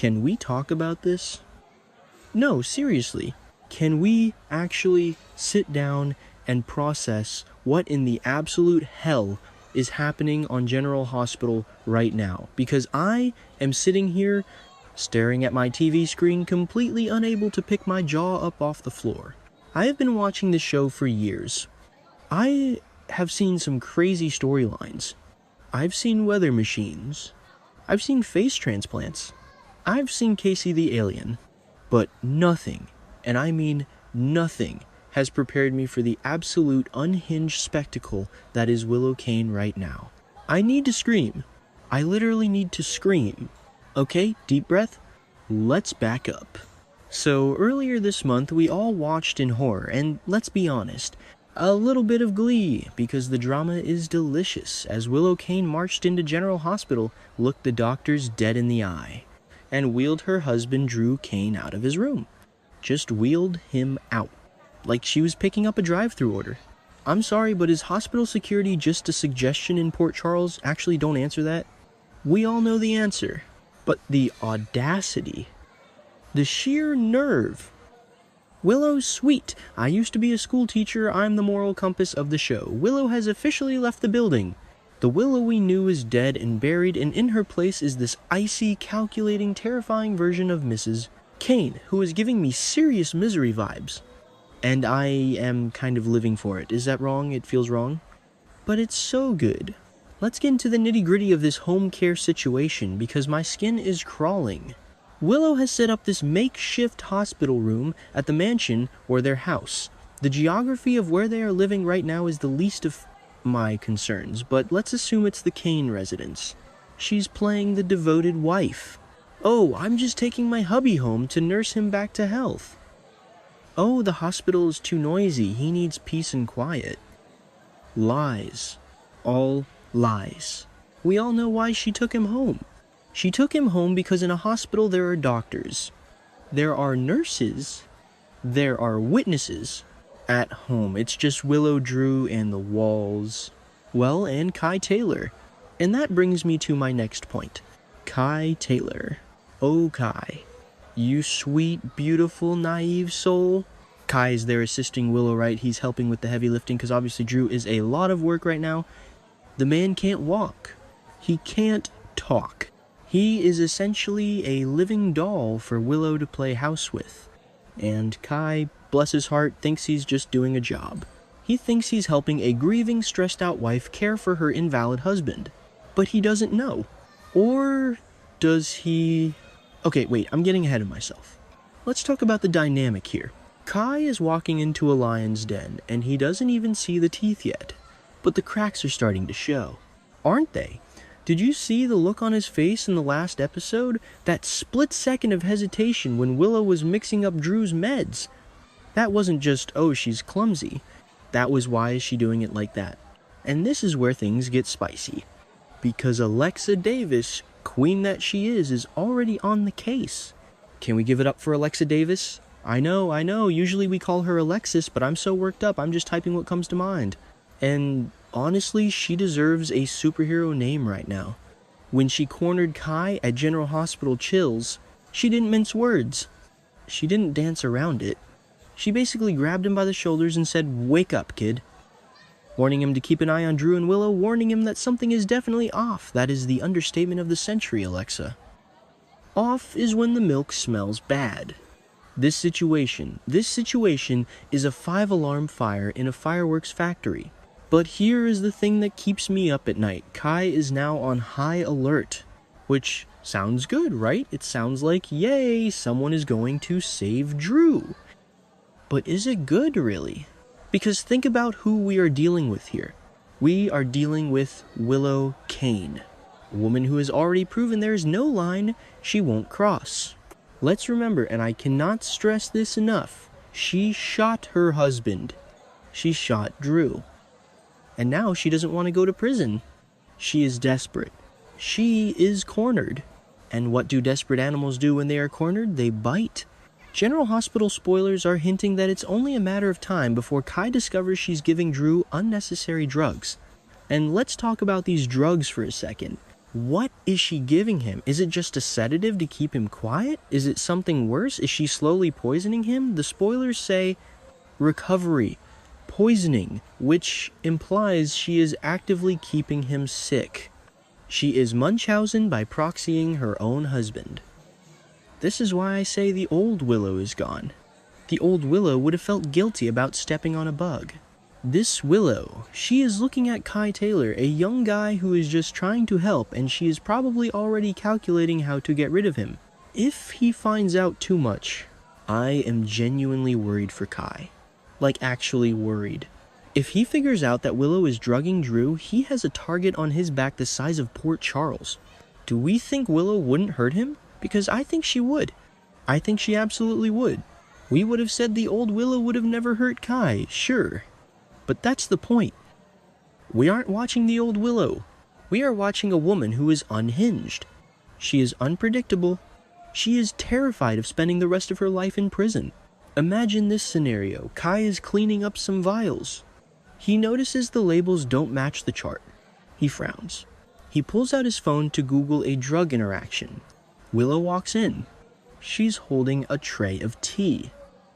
Can we talk about this? No, seriously. Can we actually sit down and process what in the absolute hell is happening on General Hospital right now? Because I am sitting here staring at my TV screen, completely unable to pick my jaw up off the floor. I have been watching this show for years. I have seen some crazy storylines. I've seen weather machines. I've seen face transplants. I've seen Casey the Alien. But nothing, and I mean nothing, has prepared me for the absolute unhinged spectacle that is Willow Kane right now. I need to scream. I literally need to scream. Okay, deep breath. Let's back up. So earlier this month, we all watched in horror, and let's be honest, a little bit of glee, because the drama is delicious, as Willow Kane marched into General Hospital, looked the doctors dead in the eye, and wheeled her husband Drew Kane out of his room. Just wheeled him out. Like she was picking up a drive-thru order. I'm sorry, but is hospital security just a suggestion in Port Charles? Actually, don't answer that. We all know the answer. But the audacity. The sheer nerve. Willow's sweet. I used to be a school teacher. I'm the moral compass of the show. Willow has officially left the building. The Willow we knew is dead and buried, and in her place is this icy, calculating, terrifying version of Mrs. Kane, who is giving me serious misery vibes. And I am kind of living for it. Is that wrong? It feels wrong? But it's so good. Let's get into the nitty-gritty of this home care situation, because my skin is crawling. Willow has set up this makeshift hospital room at the mansion or their house. The geography of where they are living right now is the least of my concerns, but let's assume it's the Kane residence. She's playing the devoted wife. Oh, I'm just taking my hubby home to nurse him back to health. Oh, the hospital is too noisy. He needs peace and quiet. Lies. All lies. We all know why she took him home. She took him home because in a hospital there are doctors. There are nurses. There are witnesses. At home, it's just Willow, Drew, and the walls. Well, and Kai Taylor. And that brings me to my next point. Kai Taylor. Oh, Kai. You sweet, beautiful, naive soul. Kai is there assisting Willow, right? He's helping with the heavy lifting because obviously Drew is a lot of work right now. The man can't walk. He can't talk. He is essentially a living doll for Willow to play house with. And Kai, bless his heart, thinks he's just doing a job. He thinks he's helping a grieving, stressed-out wife care for her invalid husband. But he doesn't know. Or does he... Okay, wait, I'm getting ahead of myself. Let's talk about the dynamic here. Kai is walking into a lion's den, and he doesn't even see the teeth yet. But the cracks are starting to show. Aren't they? Did you see the look on his face in the last episode? That split second of hesitation when Willow was mixing up Drew's meds. That wasn't just, oh, she's clumsy. That was, why is she doing it like that? And this is where things get spicy. Because Alexa Davis, queen that she is already on the case. Can we give it up for Alexa Davis? I know, usually we call her Alexis, but I'm so worked up, I'm just typing what comes to mind. And honestly, she deserves a superhero name right now. When she cornered Kai at General Hospital Chills, she didn't mince words. She didn't dance around it. She basically grabbed him by the shoulders and said, "Wake up, kid." Warning him to keep an eye on Drew and Willow, warning him that something is definitely off. That is the understatement of the century, Alexa. Off is when the milk smells bad. This situation is a 5-alarm fire in a fireworks factory. But here is the thing that keeps me up at night. Kai is now on high alert. Which sounds good, right? It sounds like, yay, someone is going to save Drew. But is it good, really? Because think about who we are dealing with here. We are dealing with Willow Kane, a woman who has already proven there is no line she won't cross. Let's remember, and I cannot stress this enough, she shot her husband. She shot Drew. And now she doesn't want to go to prison. She is desperate. She is cornered. And what do desperate animals do when they are cornered? They bite. General Hospital spoilers are hinting that it's only a matter of time before Kai discovers she's giving Drew unnecessary drugs. And let's talk about these drugs for a second. What is she giving him? Is it just a sedative to keep him quiet? Is it something worse? Is she slowly poisoning him? The spoilers say recovery, poisoning, which implies she is actively keeping him sick. She is Munchausen by proxying her own husband. This is why I say the old Willow is gone. The old Willow would have felt guilty about stepping on a bug. This Willow, she is looking at Kai Taylor, a young guy who is just trying to help, and she is probably already calculating how to get rid of him. If he finds out too much, I am genuinely worried for Kai. Like, actually worried. If he figures out that Willow is drugging Drew, he has a target on his back the size of Port Charles. Do we think Willow wouldn't hurt him? Because I think she would. I think she absolutely would. We would have said the old Willow would have never hurt Kai, sure. But that's the point. We aren't watching the old Willow. We are watching a woman who is unhinged. She is unpredictable. She is terrified of spending the rest of her life in prison. Imagine this scenario. Kai is cleaning up some vials. He notices the labels don't match the chart. He frowns. He pulls out his phone to Google a drug interaction. Willow walks in. She's holding a tray of tea.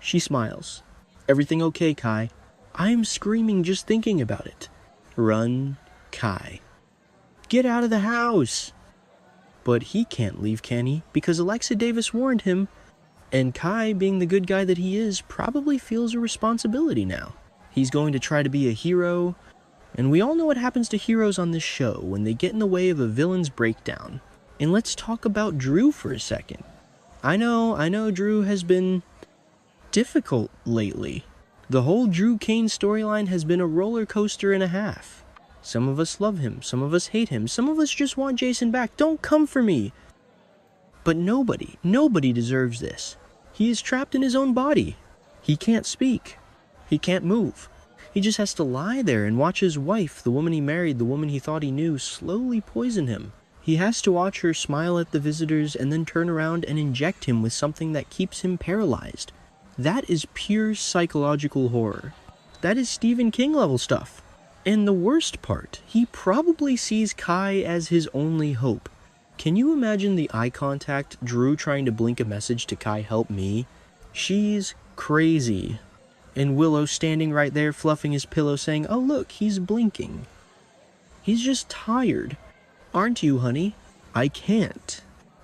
She smiles. "Everything okay, Kai?" I am screaming just thinking about it. Run, Kai. Get out of the house! But he can't leave, can he? Because Alexa Davis warned him, and Kai, being the good guy that he is, probably feels a responsibility now. He's going to try to be a hero, and we all know what happens to heroes on this show when they get in the way of a villain's breakdown. And let's talk about Drew for a second. I know Drew has been difficult lately. The whole Willow Kane storyline has been a roller coaster and a half. Some of us love him, some of us hate him, some of us just want Jason back. Don't come for me. But nobody deserves this. He is trapped in his own body. He can't speak. He can't move. He just has to lie there and watch his wife, the woman he married, the woman he thought he knew, slowly poison him. He has to watch her smile at the visitors and then turn around and inject him with something that keeps him paralyzed. That is pure psychological horror. That is Stephen King level stuff. And the worst part, he probably sees Kai as his only hope. Can you imagine the eye contact, Drew trying to blink a message to Kai, "Help me"? She's crazy. And Willow standing right there fluffing his pillow saying, "Oh look, he's blinking. He's just tired. Aren't you, honey?" I can't.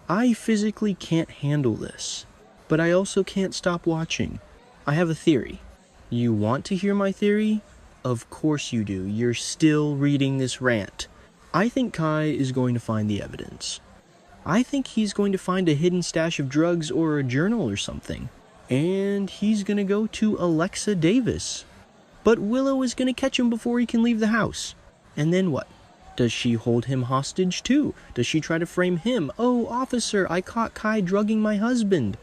I physically can't handle this. But I also can't stop watching. I have a theory. You want to hear my theory? Of course you do. You're still reading this rant. I think Kai is going to find the evidence. I think he's going to find a hidden stash of drugs or a journal or something. And he's going to go to Alexa Davis. But Willow is going to catch him before he can leave the house. And then what? Does she hold him hostage too? Does she try to frame him? "Oh, officer, I caught Kai drugging my husband.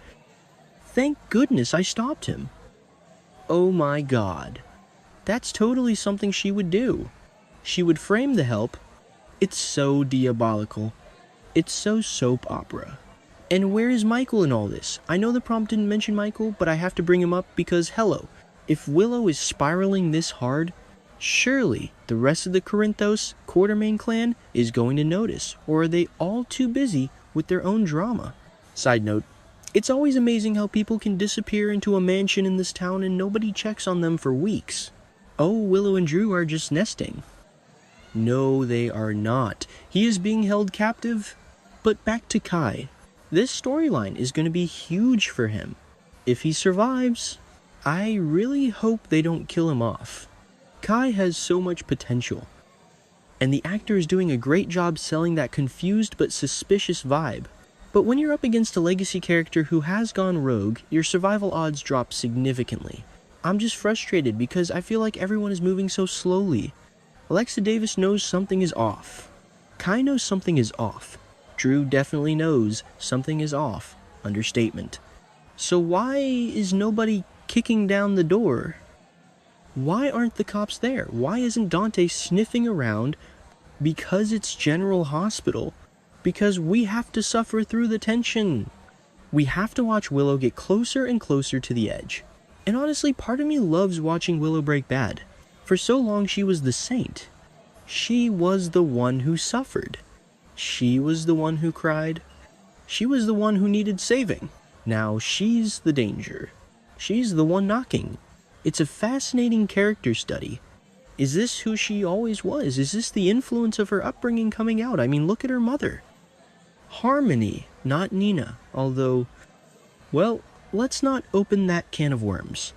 Thank goodness I stopped him." Oh my God. That's totally something she would do. She would frame the help. It's so diabolical. It's so soap opera. And where is Michael in all this? I know the prompt didn't mention Michael, but I have to bring him up because, hello, if Willow is spiraling this hard, surely the rest of the Corinthos Quartermain clan is going to notice, or are they all too busy with their own drama? Side note, it's always amazing how people can disappear into a mansion in this town and nobody checks on them for weeks. Oh, Willow and Drew are just nesting. No, they are not. He is being held captive. But back to Kai. This storyline is going to be huge for him. If he survives, I really hope they don't kill him off. Kai has so much potential. And the actor is doing a great job selling that confused but suspicious vibe. But when you're up against a legacy character who has gone rogue, your survival odds drop significantly. I'm just frustrated because I feel like everyone is moving so slowly. Alexa Davis knows something is off. Kai knows something is off. Drew definitely knows something is off. Understatement. So why is nobody kicking down the door? Why aren't the cops there? Why isn't Dante sniffing around? Because it's General Hospital. Because we have to suffer through the tension. We have to watch Willow get closer and closer to the edge. And honestly, part of me loves watching Willow break bad. For so long she was the saint. She was the one who suffered. She was the one who cried. She was the one who needed saving. Now she's the danger. She's the one knocking. It's a fascinating character study. Is this who she always was? Is this the influence of her upbringing coming out? I mean, look at her mother. Harmony, not Nina, although, well, let's not open that can of worms.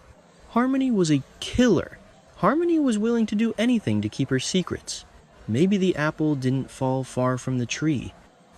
Harmony was a killer. Harmony was willing to do anything to keep her secrets. Maybe the apple didn't fall far from the tree.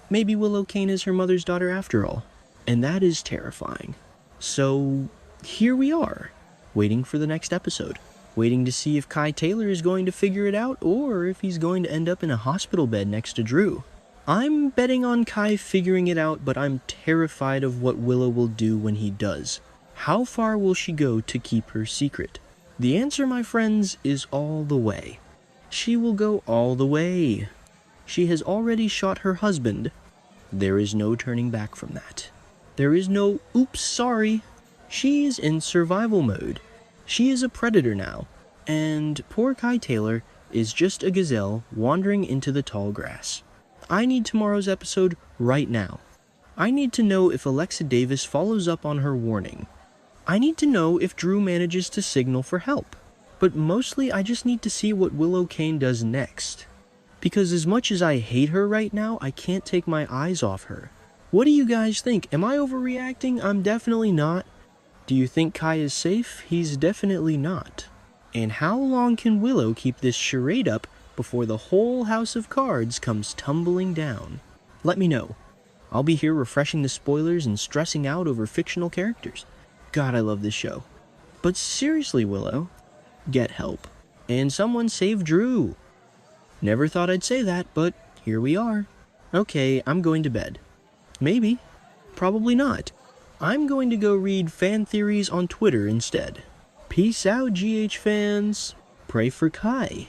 Maybe Willow Kane is her mother's daughter after all. And that is terrifying. So, here we are, waiting for the next episode. Waiting to see if Kai Taylor is going to figure it out or if he's going to end up in a hospital bed next to Drew. I'm betting on Kai figuring it out, but I'm terrified of what Willow will do when he does. How far will she go to keep her secret? The answer, my friends, is all the way. She will go all the way. She has already shot her husband. There is no turning back from that. There is no, oops, sorry. She's in survival mode. She is a predator now, and poor Kai Taylor is just a gazelle wandering into the tall grass. I need tomorrow's episode right now. I need to know if Alexa Davis follows up on her warning. I need to know if Drew manages to signal for help. But mostly I just need to see what Willow Kane does next. Because as much as I hate her right now, I can't take my eyes off her. What do you guys think? Am I overreacting? I'm definitely not. Do you think Kai is safe? He's definitely not. And how long can Willow keep this charade up before the whole house of cards comes tumbling down? Let me know. I'll be here refreshing the spoilers and stressing out over fictional characters. God, I love this show. But seriously, Willow, get help. And someone save Drew. Never thought I'd say that, but here we are. Okay, I'm going to bed. Maybe. Probably not. I'm going to go read fan theories on Twitter instead. Peace out, GH fans. Pray for Kai.